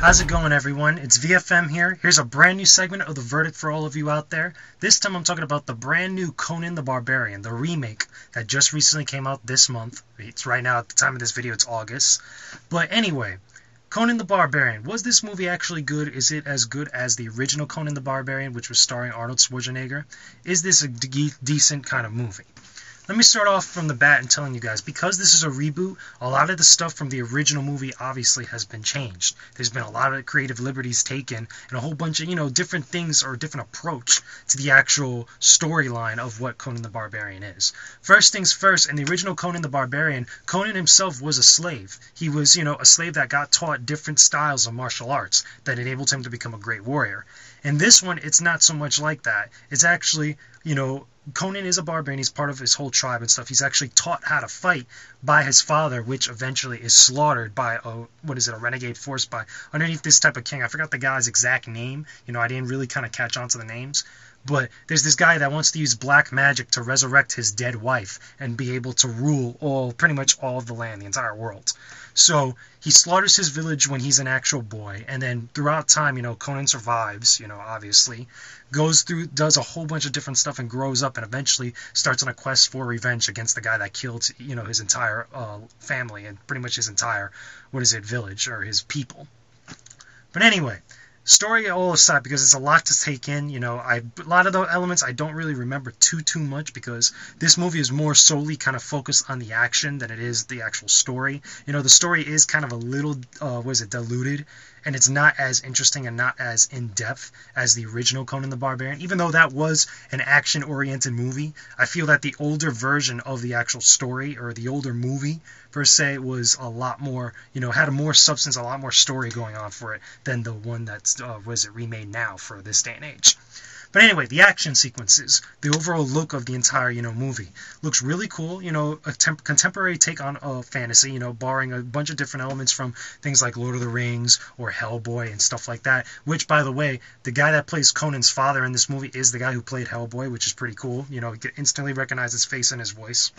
How's it going, everyone? It's VFM here. Here's a brand new segment of The Verdict for all of you out there. This time I'm talking about the brand new Conan the Barbarian, the remake that just recently came out this month. It's right now, at the time of this video, it's August. But anyway, Conan the Barbarian. Was this movie actually good? Is it as good as the original Conan the Barbarian, which was starring Arnold Schwarzenegger? Is this a decent kind of movie? Let me start off from the bat and telling you guys, because this is a reboot, a lot of the stuff from the original movie obviously has been changed. There's been a lot of creative liberties taken and a whole bunch of, different things or a different approach to the actual storyline of what Conan the Barbarian is. First things first, in the original Conan the Barbarian, Conan himself was a slave. He was, a slave that got taught different styles of martial arts that enabled him to become a great warrior. In this one, it's not so much like that. It's actually, Conan is a barbarian. He's part of his whole tribe and stuff. He's actually taught how to fight by his father, which eventually is slaughtered by a renegade force by underneath this type of king. I forgot the guy's exact name. I didn't really kind of catch on to the names. But there's this guy that wants to use black magic to resurrect his dead wife and be able to rule pretty much all of the land, the entire world. So he slaughters his village when he's an actual boy, and then throughout time, Conan survives, obviously, goes through, does a whole bunch of different stuff and grows up and eventually starts on a quest for revenge against the guy that killed, his entire family and pretty much his entire, village or his people. But anyway, story all aside, because it's a lot to take in, a lot of the elements I don't really remember too much, because this movie is more solely kind of focused on the action than it is the actual story. The story is kind of a little, diluted, and it's not as interesting and not as in-depth as the original Conan the Barbarian. Even though that was an action-oriented movie, I feel that the older version of the actual story, or the older movie, per se, was a lot more, had a more substance, a lot more story going on for it than the one that's, remade now for this day and age. But anyway, the action sequences, the overall look of the entire, movie looks really cool. A contemporary take on fantasy, borrowing a bunch of different elements from things like Lord of the Rings or Hellboy and stuff like that. Which, by the way, the guy that plays Conan's father in this movie is the guy who played Hellboy, which is pretty cool. You can instantly recognize his face and his voice.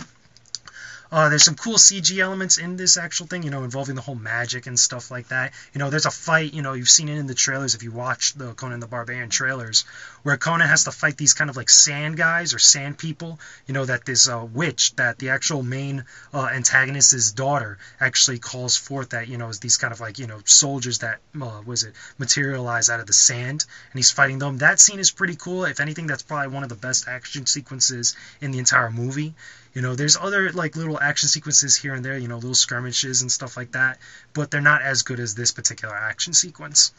There's some cool CG elements in this actual thing, involving the whole magic and stuff like that. There's a fight, you've seen it in the trailers if you watch the Conan the Barbarian trailers, where Conan has to fight these kind of like sand guys or sand people, that this witch, that the actual main antagonist's daughter actually calls forth, that, is these kind of like, soldiers that, materialize out of the sand, and he's fighting them. That scene is pretty cool. If anything, that's probably one of the best action sequences in the entire movie. There's other like little action sequences here and there, little skirmishes and stuff like that, but they're not as good as this particular action sequence.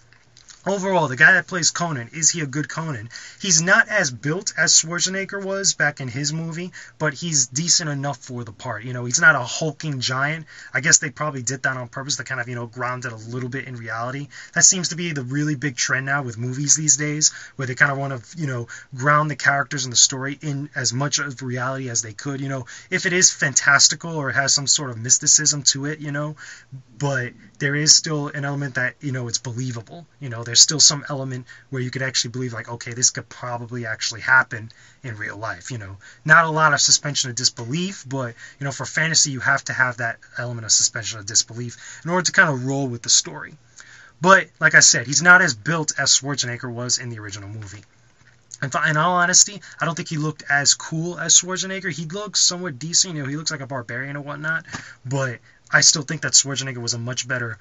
Overall, the guy that plays Conan, is he a good Conan? He's not as built as Schwarzenegger was back in his movie, but he's decent enough for the part. He's not a hulking giant. I guess they probably did that on purpose to kind of, ground it a little bit in reality. That seems to be the really big trend now with movies these days, where they kind of want to, ground the characters and the story in as much of reality as they could. If it is fantastical or has some sort of mysticism to it, but there is still an element that, it's believable. There's still some element where you could actually believe, like, okay, this could probably actually happen in real life. Not a lot of suspension of disbelief, but, for fantasy, you have to have that element of suspension of disbelief in order to kind of roll with the story. But, like I said, he's not as built as Schwarzenegger was in the original movie. In all honesty, I don't think he looked as cool as Schwarzenegger. He looks somewhat decent, he looks like a barbarian and whatnot, but I still think that Schwarzenegger was a much better,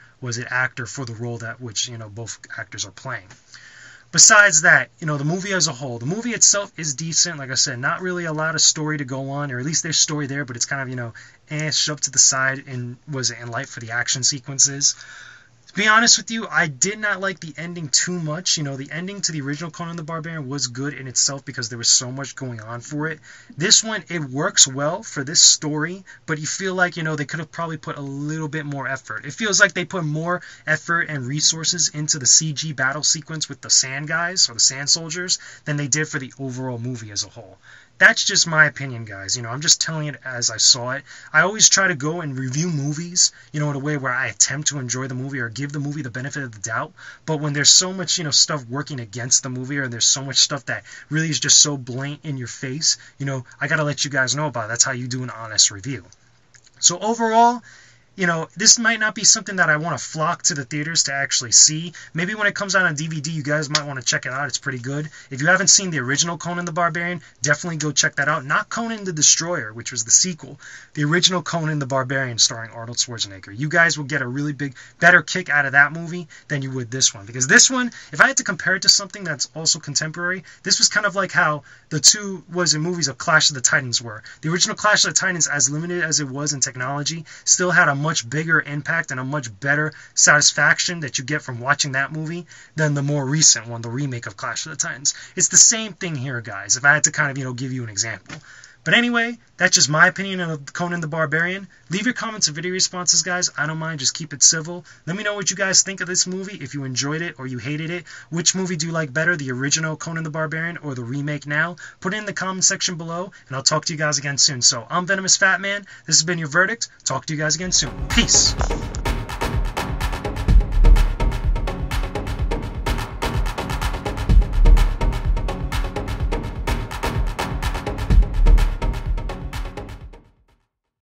actor for the role that which, both actors are playing. Besides that, the movie as a whole, the movie itself is decent. Like I said, not really a lot of story to go on, or at least there's story there, but it's kind of, shoved to the side and in light for the action sequences. To be honest with you, I did not like the ending too much. The ending to the original Conan the Barbarian was good in itself because there was so much going on for it. This one, it works well for this story, but you feel like, they could have probably put a little bit more effort. It feels like they put more effort and resources into the CG battle sequence with the sand guys, or the sand soldiers, than they did for the overall movie as a whole. That's just my opinion, guys. I'm just telling it as I saw it. I always try to go and review movies, in a way where I attempt to enjoy the movie or give the movie the benefit of the doubt. But when there's so much, stuff working against the movie, or there's so much stuff that really is just so blatant in your face, I gotta let you guys know about it. That's how you do an honest review. So overall, this might not be something that I want to flock to the theaters to actually see. Maybe when it comes out on DVD, you guys might want to check it out. It's pretty good. If you haven't seen the original Conan the Barbarian, definitely go check that out. Not Conan the Destroyer, which was the sequel. The original Conan the Barbarian starring Arnold Schwarzenegger. You guys will get a really better kick out of that movie than you would this one. Because this one, if I had to compare it to something that's also contemporary, this was kind of like how the two was in movies of Clash of the Titans were. The original Clash of the Titans, as limited as it was in technology, still had a much bigger impact and a much better satisfaction that you get from watching that movie than the more recent one, the remake of Clash of the Titans. It's the same thing here, guys, if I had to kind of, give you an example. But anyway, that's just my opinion of Conan the Barbarian. Leave your comments and video responses, guys. I don't mind. Just keep it civil. Let me know what you guys think of this movie, if you enjoyed it or you hated it. Which movie do you like better, the original Conan the Barbarian or the remake now? Put it in the comment section below, and I'll talk to you guys again soon. So, I'm Venomousfatman. This has been your verdict. Talk to you guys again soon. Peace.